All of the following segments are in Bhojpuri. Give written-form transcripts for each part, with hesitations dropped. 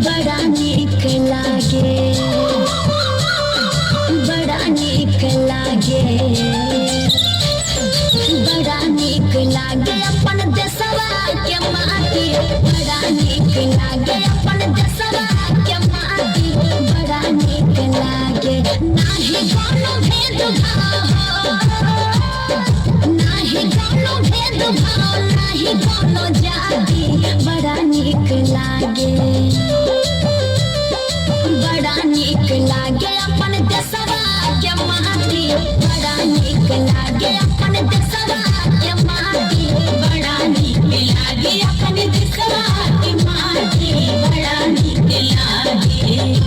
बड़ा नीक लागे, बड़ा नीक लागे, बड़ा नीक लागे अपन देशवा के माटी, बड़ा नीक लागे अपन देशवा के माटी, बड़ा नीक लागे। नाही कोनो भेदभाव, नाही कोनो भेदभाव, नाही कोनो जाति, बड़ा नीक लागे, बड़ा नीक लागे अपन देशवा के माटी, बड़ा नीक लागे अपन देशवा के माटी, बड़ा नीक लागे अपन देशवा के माटी, बड़ा नीक लागे।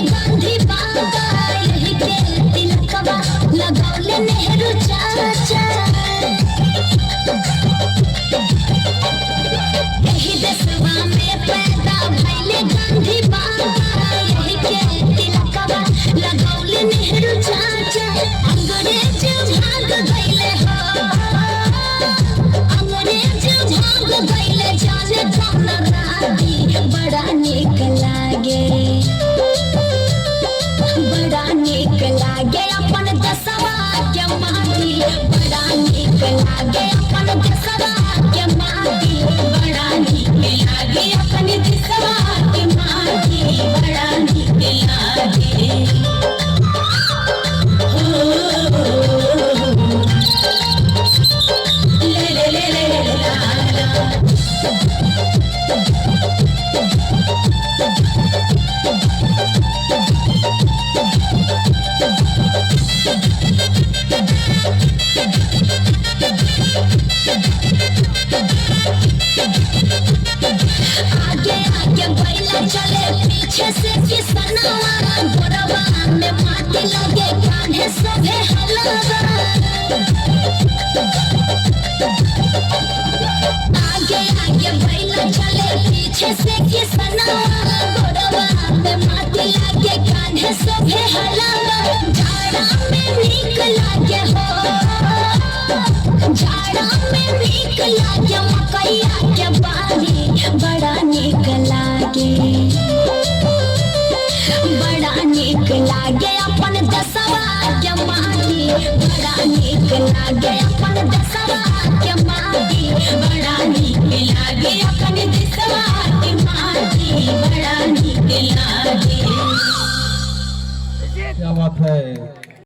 गांधी बाबा यही के तिलकवा लगौले नेहरू चाचा, यही देशवा में पैदा भइले गांधी बाबा यही के तिलकवा लगौले नेहरू चाचा। अंग्रेज भाग गइले हो, अंग्रेज भाग गइले जाने कौन राती, बड़ा नीक लागे, बड़ा नीक लागे अपन देशवा के माटी, बड़ा नीक लागे अपन देशवा के माटी, बड़ा नीक लागे अपन देशवा के माटी, बड़ा नीक लागे। ले ले ले ले आगे आगे बैला चले पीछे से किसनवा, गोरवा में माटी लगे कान्हे सभे हलवा। आगे आगे बैला चले पीछे से किसनवा, गोरवा में माटी लगे कान्हे सभे हलवा। झाड़ा में नीक लागे हो, झाड़ा में नीक लागे मकैया के बारी, बड़ा नीक लागे, बड़ा नीक लागे अपन देशवा के माटी, बड़ा नीक लागे अपन देशवा के माटी, बड़ा नीक लागे अपन देशवा के माटी, बड़ा नीक लागे। क्या बात है।